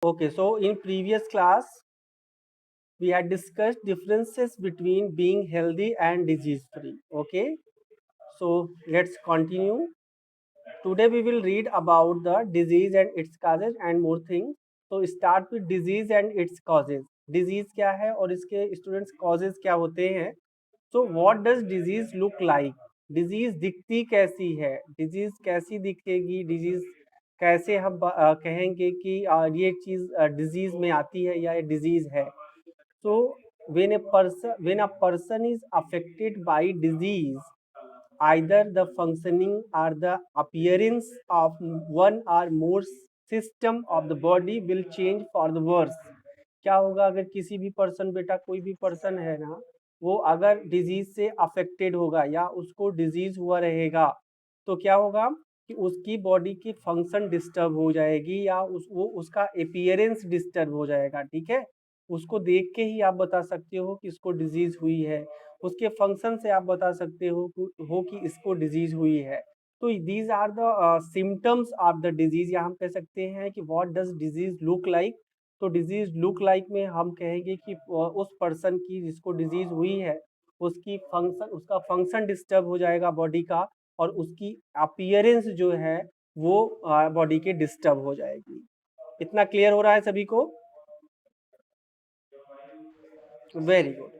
Okay, so in previous class, we had discussed differences between being healthy and disease free. Okay, so let's continue. Today we will read about the disease and its causes and more things. So start with disease and its causes. Disease क्या है और इसके students causes क्या होते हैं? So what does disease look like? Disease दिखती कैसी है? डिजीज कैसी दिखेगी? डिजीज कैसे हम कहेंगे कि ये चीज डिजीज में आती है या ये डिजीज है? So when a person is affected by disease, either the functioning or the appearance of one or more system of the body will change for the worse. क्या होगा अगर किसी भी पर्सन, बेटा कोई भी पर्सन है ना, वो अगर डिजीज से अफेक्टेड होगा या उसको डिजीज हुआ रहेगा, तो क्या होगा कि उसकी बॉडी की फंक्शन डिस्टर्ब हो जाएगी या उसका अपीयरेंस डिस्टर्ब हो जाएगा। ठीक है, उसको देख के ही आप बता सकते हो कि इसको डिजीज हुई है, उसके फंक्शन से आप बता सकते हो कि इसको डिजीज हुई है। तो these are the symptoms of the disease, या हम कह सकते हैं कि what does disease look like. तो डिजीज लुक लाइक में हम कहेंगे कि उस पर्सन की जिसको डिजीज हुई है, उसका फंक्शन डिस्टर्ब हो जाएगा बॉडी का, और उसकी अपीयरेंस जो है वो बॉडी के डिस्टर्ब हो जाएगी। इतना क्लियर हो रहा है सभी को? Very good.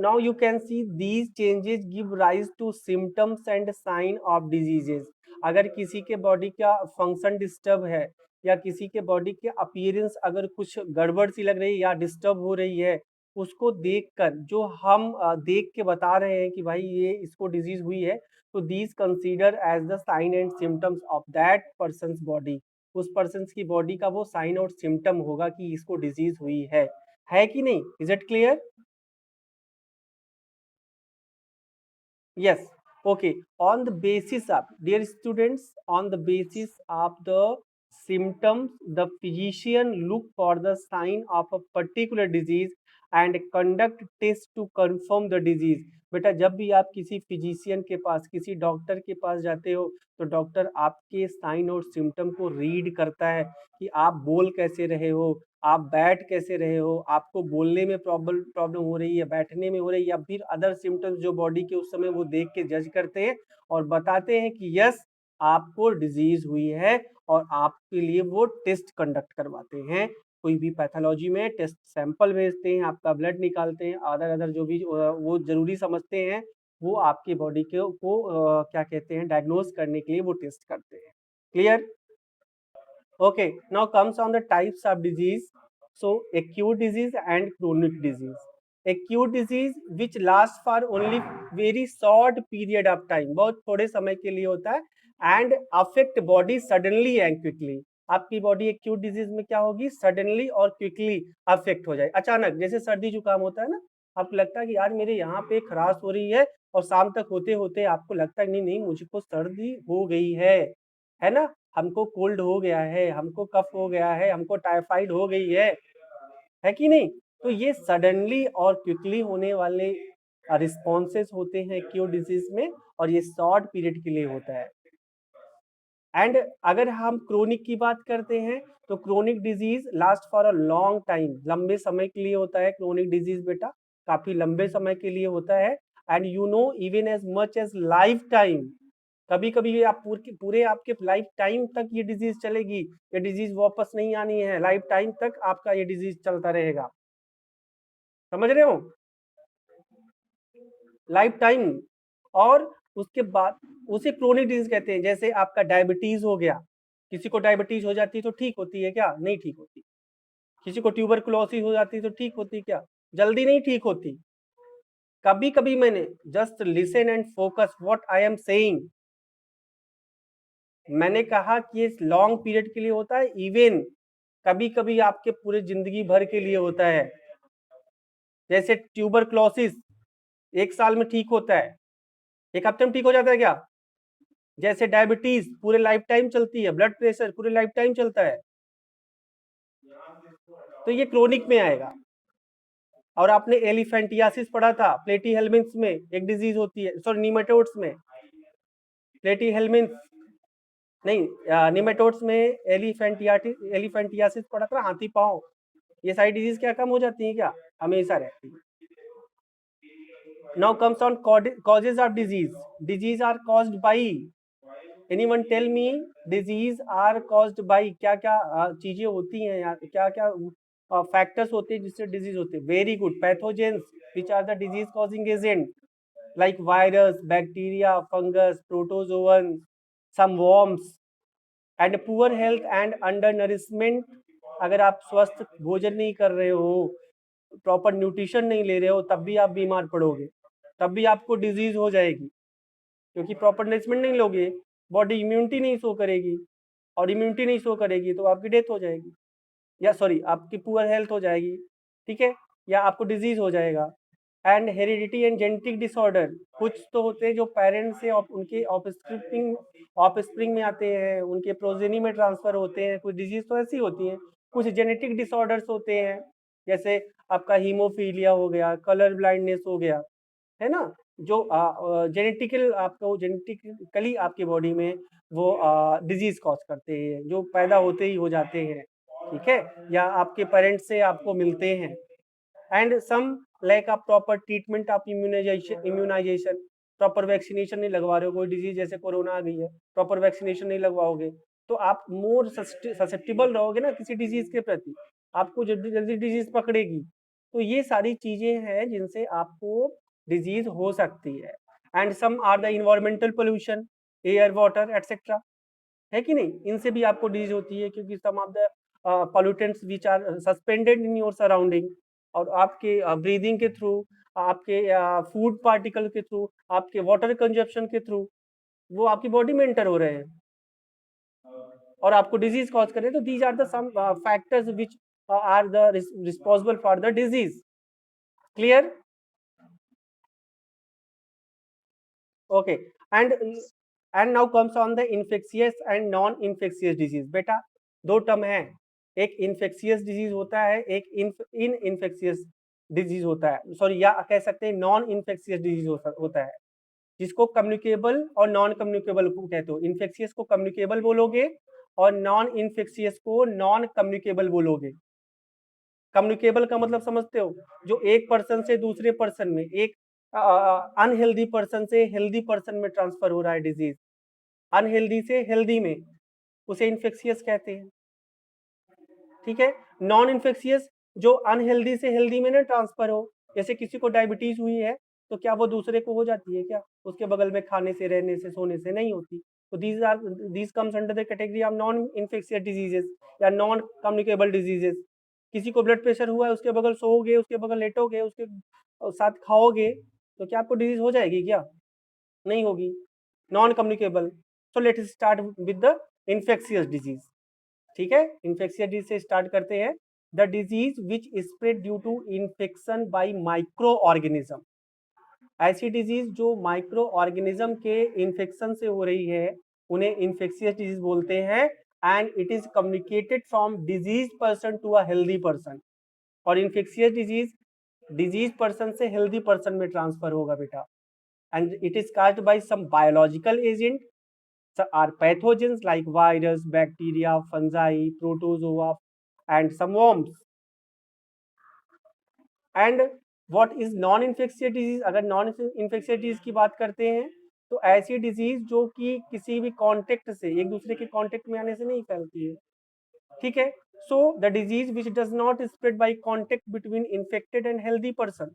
Now you can see these changes give rise to symptoms and sign of diseases. अगर किसी के बॉडी का फंक्शन डिस्टर्ब है या किसी के बॉडी के अपीयरेंस अगर कुछ गड़बड़ सी लग रही है या डिस्टर्ब हो रही है, उसको देखकर जो हम देख के बता रहे हैं कि भाई ये इसको डिजीज हुई है, तो these consider as the sign and symptoms of that person's body. उस पर्सन की बॉडी का वो साइन और सिम्टम होगा कि इसको डिजीज हुई है कि नहीं? Is it clear? Yes. Okay. On the basis of, dear students, on the basis of the symptoms, the physician look for the sign of a particular disease and conduct test to confirm the disease. बेटा जब भी आप किसी physician के पास, किसी doctor के पास जाते हो, तो डॉक्टर आपके साइन और सिम्टम को रीड करता है कि आप बोल कैसे रहे हो, आप बैठ कैसे रहे हो, आपको बोलने में प्रॉब्लम हो रही है, बैठने में हो रही है, या फिर अदर सिम्टम्स जो बॉडी के उस समय वो देख के जज करते हैं और बताते हैं कि यस आपको डिजीज हुई है, और आपके लिए वो टेस्ट कंडक्ट करवाते हैं। कोई भी पैथोलॉजी में टेस्ट सैंपल भेजते हैं, आपका ब्लड निकालते हैं, अदर जो भी वो जरूरी समझते हैं, वो आपकी बॉडी को क्या कहते हैं, डायग्नोज करने के लिए वो टेस्ट करते हैं। Clear? Okay, now comes on the types of disease. So acute disease and chronic disease. Acute disease which lasts for only very short period of time, बहुत थोड़े समय के लिए होता है, and affect body suddenly and quickly. आपकी body acute disease में क्या होगी? सडनली और क्विकली अफेक्ट हो जाए, अचानक। जैसे सर्दी जुकाम होता है ना, आपको लगता है कि यार मेरे यहाँ पे खराश हो रही है, और शाम तक होते होते आपको लगता है नहीं नहीं मुझको सर्दी हो गई है ना, हमको कोल्ड हो गया है, हमको कफ हो गया है, हमको टाइफाइड हो गई है कि नहीं? तो ये सडनली और क्विकली होने वाले रिस्पॉन्सेस होते हैं एक्यूट डिजीज में, और ये शॉर्ट पीरियड के लिए होता है। एंड अगर हम क्रोनिक की बात करते हैं, तो chronic disease last for a long time, लंबे समय के लिए होता है। क्रोनिक डिजीज बेटा काफी लंबे समय के लिए होता है, and you know even as much as life time. कभी कभी आप पूरे आपके लाइफ टाइम तक ये डिजीज चलेगी, ये डिजीज वापस नहीं आनी है, लाइफ टाइम तक आपका ये डिजीज चलता रहेगा। समझ रहे हो? Life time. और उसके बाद उसे क्रोनिक डिजीज कहते हैं। जैसे आपका डायबिटीज हो गया, किसी को डायबिटीज हो जाती है तो ठीक होती है क्या? नहीं ठीक होती। किसी को ट्यूबरकुलोसिस हो जाती है तो ठीक होती है क्या? जल्दी नहीं ठीक होती। कभी कभी मैंने just listen and focus what I am saying, मैंने कहा कि ये लॉन्ग पीरियड के लिए होता है, इवन कभी कभी आपके पूरे जिंदगी भर के लिए होता है। जैसे ट्यूबरकुलोसिस 1 साल में ठीक होता है, 1 हफ्ते में ठीक हो जाता है क्या? जैसे डायबिटीज पूरे लाइफ टाइम चलती है, ब्लड प्रेशर पूरे लाइफ टाइम चलता है, तो ये क्रोनिक में आएगा। और आपने एलिफेंटियासिस पढ़ा था, प्लेटी हेलमिन्थ में एक डिजीज होती है, सॉरी नीमेटोड्स में प्लेटी हेलमिन्थ, नहीं, निमेटोड्स में एलिफेंटियासिस पड़ा था, हाथी पाँव, ये सारी डिजीज क्या कम हो जाती है क्या? हमेशा रहती है। Now comes on causes of disease are caused by, anyone tell me, disease are caused by क्या क्या चीजें होती हैं यार, क्या क्या फैक्टर्स होते हैं जिससे डिजीज होते हैं? Very good, pathogens which are the disease causing agent like virus, bacteria, fungus, protozoan, some worms, and poor health and undernourishment। अगर आप स्वस्थ भोजन नहीं कर रहे हो, प्रॉपर न्यूट्रिशन नहीं ले रहे हो, तब भी आप बीमार पड़ोगे, तब भी आपको डिजीज हो जाएगी, क्योंकि प्रॉपर नरिशमेंट नहीं लोगे, बॉडी इम्यूनिटी नहीं शो करेगी, और इम्यूनिटी नहीं शो करेगी तो आपकी डेथ हो जाएगी, या सॉरी आपकी पुअर हेल्थ हो जाएगी, ठीक है, या आपको डिजीज हो जाएगा। And heredity and genetic disorder, कुछ तो होते हैं जो पेरेंट्स से उनके ऑफस्प्रिंग में आते हैं, उनके प्रोजेनी में ट्रांसफर होते हैं, कुछ डिजीज तो ऐसी होती हैं, कुछ जेनेटिक डिसऑर्डर्स होते हैं, जैसे आपका हीमोफीलिया हो गया, कलर ब्लाइंडनेस हो गया, है ना, जो जेनेटिकल आपको जेनेटिकली आपकी बॉडी में वो डिजीज कॉज करते हैं, जो पैदा होते ही हो जाते हैं, ठीक है, या आपके पेरेंट्स से आपको मिलते हैं। एंड सम लाइक आप प्रॉपर ट्रीटमेंट, आप इम्यूनाइजेशन, प्रॉपर वैक्सीनेशन नहीं लगवा रहे हो, कोई डिजीज जैसे कोरोना आ गई है, प्रॉपर वैक्सीनेशन नहीं लगवाओगे तो आप मोर ससेप्टिबल रहोगे ना किसी डिजीज के प्रति, आपको जल्दी जल्दी डिजीज पकड़ेगी। तो ये सारी चीजें हैं जिनसे आपको डिजीज हो सकती है। And some are the environmental pollution, air water etcetera, है कि नहीं, इनसे भी आपको डिजीज होती है, क्योंकि some of the pollutants which are suspended in your surrounding, और आपके ब्रीदिंग के थ्रू, आपके फूड पार्टिकल के थ्रू, आपके वाटर कंजप्शन के थ्रू वो आपकी बॉडी में एंटर हो रहे हैं और आपको डिजीज कॉज कर रहे हैं। तो these are the some factors which are the responsible for the disease. Clear? Okay. And now comes on the infectious and non infectious disease. बेटा दो टर्म है, एक इन्फेक्शियस डिजीज होता है, एक इन इन्फेक्शियस डिजीज होता है, सॉरी, या कह सकते हैं नॉन इन्फेक्शियस डिजीज होता है, जिसको कम्युनिकेबल और नॉन कम्युनिकेबल को कहते हो। इन्फेक्शियस को कम्युनिकेबल बोलोगे और नॉन इन्फेक्शियस को नॉन कम्युनिकेबल बोलोगे। कम्युनिकेबल का मतलब समझते हो, जो एक पर्सन से दूसरे पर्सन में, एक अनहेल्दी पर्सन से हेल्दी पर्सन में ट्रांसफर हो रहा है डिजीज, अनहेल्दी से हेल्दी में, उसे इन्फेक्शियस कहते हैं, ठीक है। नॉन इन्फेक्शियस जो अनहेल्दी से हेल्दी में ना ट्रांसफर हो, जैसे किसी को डायबिटीज हुई है तो क्या वो दूसरे को हो जाती है क्या? उसके बगल में खाने से, रहने से, सोने से नहीं होती। तो these comes under the category of non infectious diseases या नॉन कम्युनिकेबल डिजीजेस। किसी को ब्लड प्रेशर हुआ है, उसके बगल सोओगे, उसके बगल लेटोगे, उसके साथ खाओगे, तो क्या आपको डिजीज हो जाएगी क्या? नहीं होगी, non communicable. So let us start with the infectious disease, ठीक है। इन्फेक्शियस डिजीज से स्टार्ट करते हैं। The disease which spread due to infection by micro organism. ऐसी डिजीज जो माइक्रो ऑर्गेनिज्म के इन्फेक्शन से हो रही है उन्हें इन्फेक्शियस डिजीज बोलते हैं। And it is communicated from disease person to a healthy person. और इन्फेक्शियस डिजीज पर्सन से हेल्दी पर्सन में ट्रांसफर होगा बेटा। And it is caused by some biological agent are pathogens like virus, bacteria, fungi, protozoa, and some worms. And what is non infectious disease? अगर non infectious disease की बात करते हैं तो ऐसी डिजीज जो कि किसी भी कांटेक्ट से, एक दूसरे के कांटेक्ट में आने से नहीं फैलती है, ठीक है। So the disease which does not spread by contact between infected and healthy person.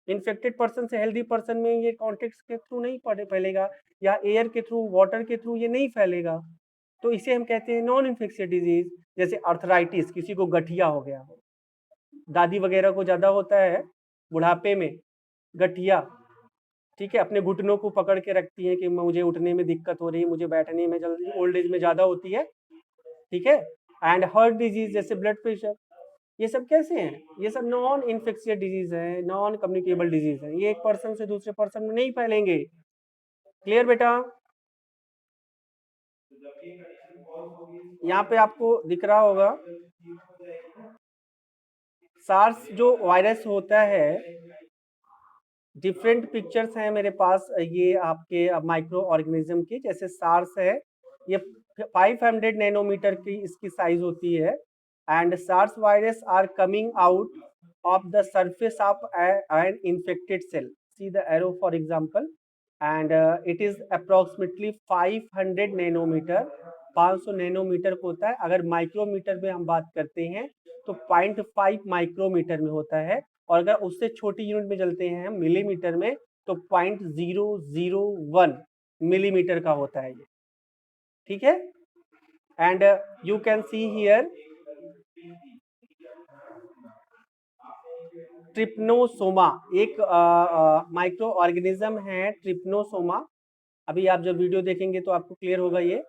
Infected person से हेल्दी पर्सन में ये कॉन्टेक्ट के थ्रू नहीं फैलेगा, या एयर के थ्रू, वाटर के थ्रू ये नहीं फैलेगा, तो इसे हम कहते हैं नॉन इन्फेक्शियस डिजीज। जैसे अर्थराइटिस, किसी को गठिया हो गया, दादी वगैरह को ज्यादा होता है बुढ़ापे में गठिया, ठीक है, अपने घुटनों को पकड़ के रखती है कि मुझे उठने में दिक्कत हो रही है, मुझे बैठने में जल्दी, ओल्ड एज में ज्यादा होती है, ठीक है। एंड हार्ट डिजीज जैसे ब्लड प्रेशर, ये सब कैसे हैं? ये सब नॉन इन्फेक्शियस डिजीज है, नॉन कम्युनिकेबल डिजीज है, ये एक पर्सन से दूसरे पर्सन में नहीं फैलेंगे। क्लियर बेटा? यहाँ पे आपको दिख रहा होगा सार्स जो वायरस होता है, डिफरेंट पिक्चर्स हैं मेरे पास ये आपके माइक्रो ऑर्गेनिज्म की। जैसे सार्स है, ये 500 नैनोमीटर की इसकी साइज होती है। And SARS virus are coming out of the surface of an infected cell, see the arrow for example, and it is approximately 500 nanometer, 500 nanometer होता है। अगर माइक्रोमीटर में हम बात करते हैं तो 0.5 माइक्रोमीटर में होता है, और अगर उससे छोटी यूनिट में चलते हैं हम मिलीमीटर में तो 0.001 मिलीमीटर का होता है ये, ठीक है। And you can see here trypanosoma, एक माइक्रो ऑर्गेनिज्म है ट्रिप्नोसोमा। अभी आप जब वीडियो देखेंगे तो आपको क्लियर होगा ये।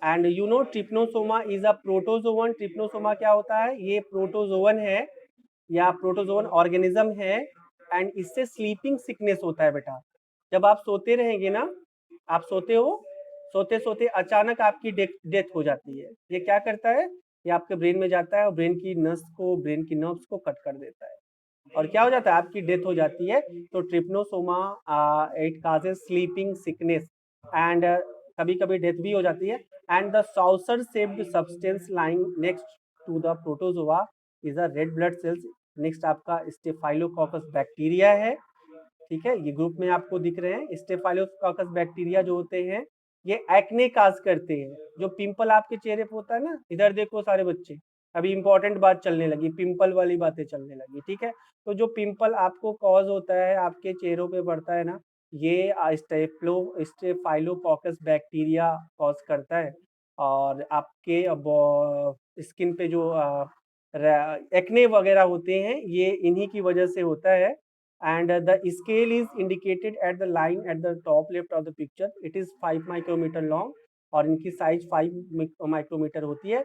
And you no trypanosoma is a protozoan. Trypanosoma क्या होता है? ये प्रोटोजोवन है या प्रोटोजोवन ऑर्गेनिज्म है। एंड इससे स्लीपिंग सिकनेस होता है बेटा। जब आप सोते रहेंगे ना, आप सोते हो, सोते सोते अचानक आपकी डेथ हो जाती है। ये क्या करता है? ये आपके ब्रेन में जाता है और ब्रेन की नस को, ब्रेन की नर्व्स को कट कर देता है, और क्या हो जाता है? आपकी डेथ हो जाती है। तो trypanosoma it causes sleeping sickness, and कभी कभी डेथ भी हो जाती है। And the saucer shaped substance lying next to the protozoa is a red blood cells. Next आपका स्टेफाइलोकोकस बैक्टीरिया है, ठीक है, ये ग्रुप में आपको दिख रहे हैं। स्टेफाइलोकोकस बैक्टीरिया जो होते हैं ये एक्ने काज करते हैं। जो पिंपल आपके चेहरे पे होता है ना, इधर देखो सारे बच्चे, अभी इंपॉर्टेंट बात चलने लगी, पिंपल वाली बातें चलने लगी, ठीक है। तो जो पिंपल आपको कॉज होता है, आपके चेहरों पे बढ़ता है ना, ये स्टेफाइलोकोकस बैक्टीरिया कॉज करता है। और आपके स्किन पे जो एक्ने वगैरह होते हैं ये इन्हीं की वजह से होता है। And the scale is indicated at the line at the top left of the picture. It is 5 micrometer long और इनकी साइज 5 माइक्रोमीटर होती है।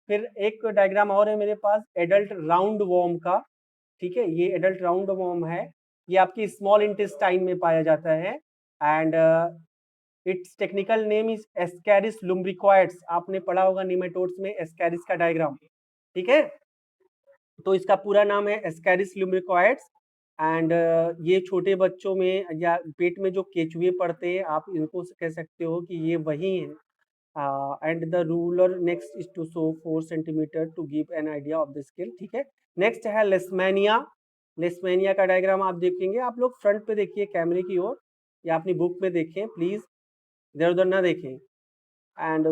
फिर एक डायग्राम और है मेरे पास एडल्ट राउंड वॉर्म का, ठीक है, ये एडल्ट राउंड वॉर्म है। ये आपकी स्मॉल इंटेस्टाइन में पाया जाता है। And it's technical name is Ascaris lumbricoides. आपने पढ़ा होगा निमेटोड्स में एस्कैरिस का डायग्राम, ठीक है। तो इसका पूरा नाम है एस्कैरिस लुम्ब्रिकॉइड्स। एंड ये छोटे बच्चों में या पेट में जो केचुए पड़ते हैं, आप इनको कह सकते हो कि ये वही हैं। And the ruler next is to show 4 centimeter to give an idea of the scale, ठीक है। नेक्स्ट है लेस्मेनिया। लेस्मेनिया का डायग्राम आप देखेंगे, आप लोग फ्रंट पे देखिए कैमरे की ओर, या अपनी बुक में देखें प्लीज, इधर उधर ना देखें। एंड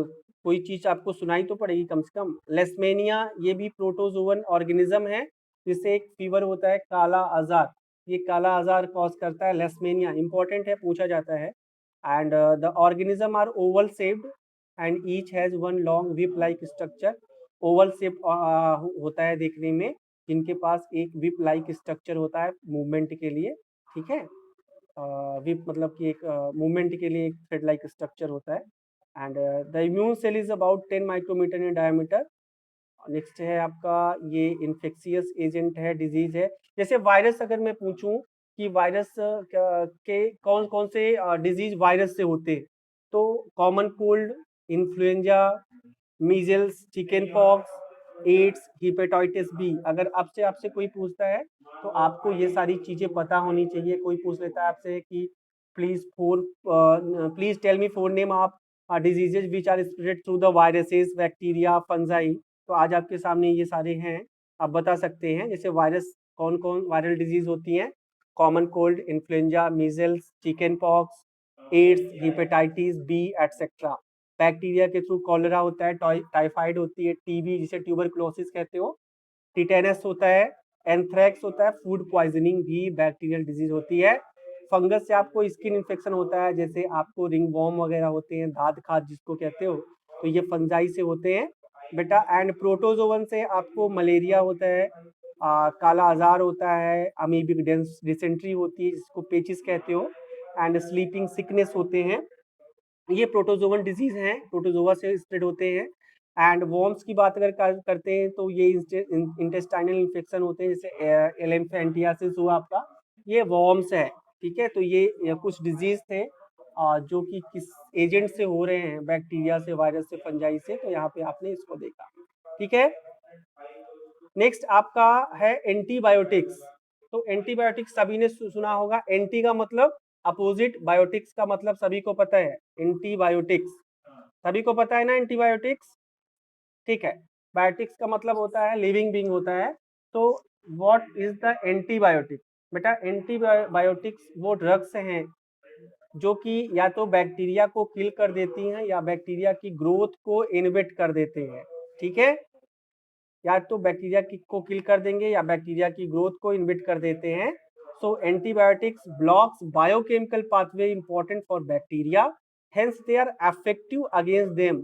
कोई चीज आपको सुनाई तो पड़ेगी कम से कम। लेस्मेनिया ये भी प्रोटोजोवन ऑर्गेनिज्म है, जिससे एक फीवर होता है काला आजार, ये काला आजार कॉज करता है लेस्मेनिया, इंपॉर्टेंट है, पूछा जाता है। And the organism are oval shaped and each has one long whip like structure. Oval shape होता है देखने में, जिनके पास एक विप लाइक स्ट्रक्चर होता है मूवमेंट के लिए, ठीक है। विप मतलब कि एक मूवमेंट के लिए एक थ्रेड लाइक स्ट्रक्चर होता है। And the immune cell is about 10 micrometer in diameter. Next है आपका ये इन्फेक्शियस एजेंट है, डिजीज है। जैसे वायरस अगर मैं पूछूं कि वायरस के कौन कौन से डिजीज वायरस से होते हैं, तो common cold, influenza, measles, chicken pox, AIDS, hepatitis B. अगर आपसे आपसे कोई पूछता है तो आपको ये सारी चीजें पता होनी चाहिए। कोई पूछ लेता है आपसे कि please tell me 4 name of diseases which are spread through the viruses, bacteria, fungi. तो आज आपके सामने ये सारे हैं, आप बता सकते हैं। जैसे वायरस, कौन कौन वायरल डिजीज होती हैं? Common cold, influenza, measles, chicken pox, AIDS, hepatitis B etcetera. Bacteria के थ्रू कॉलरा होता है, टाइफाइड होती है, टीबी जिसे ट्यूबरक्लोसिस कहते हो, टिटेनस होता है, एंथ्रेक्स होता है, फूड पॉइजनिंग भी बैक्टीरियल डिजीज होती है। फंगस से आपको स्किन इन्फेक्शन होता है, जैसे आपको रिंग वॉर्म वगैरह होते हैं, दाद खाद जिसको कहते हो, तो ये फंजाई से होते हैं बेटा। एंड प्रोटोजोवन से आपको मलेरिया होता है, काला आजार होता है, अमीबिक डिसेंट्री होती है जिसको पेचिस कहते हो, एंड स्लीपिंग सिकनेस होते हैं। ये प्रोटोजोवन डिजीज हैं, प्रोटोजोवा से स्प्रेड होते हैं। एंड वॉर्म्स की बात अगर करते हैं तो ये इंटेस्टाइनल इन्फेक्शन होते हैं, जैसे एलेफेंटियासिस हुआ आपका, ये वॉर्म्स है, ठीक है। तो ये कुछ डिजीज थे जो कि किस एजेंट से हो रहे हैं, बैक्टीरिया से, वायरस से, फंजाई से। तो यहाँ पे आपने इसको देखा, ठीक है। नेक्स्ट आपका है एंटीबायोटिक्स। तो एंटीबायोटिक्स सभी ने सुना होगा। एंटी का मतलब अपोजिट, बायोटिक्स का मतलब सभी को पता है, एंटीबायोटिक्स सभी को पता है ना एंटीबायोटिक्स, ठीक है। बायोटिक्स का मतलब होता है लिविंग बीइंग होता है। तो व्हाट इज द एंटीबायोटिक? बेटा एंटीबायोटिक्स वो ड्रग्स हैं जो कि या तो बैक्टीरिया को किल कर देती हैं या बैक्टीरिया की ग्रोथ को इनहिबिट कर देते हैं, ठीक है। या तो बैक्टीरिया को किल कर देंगे या बैक्टीरिया की ग्रोथ को इनहिबिट कर देते हैं। So antibiotics blocks biochemical pathway important for bacteria, hence they are effective against them.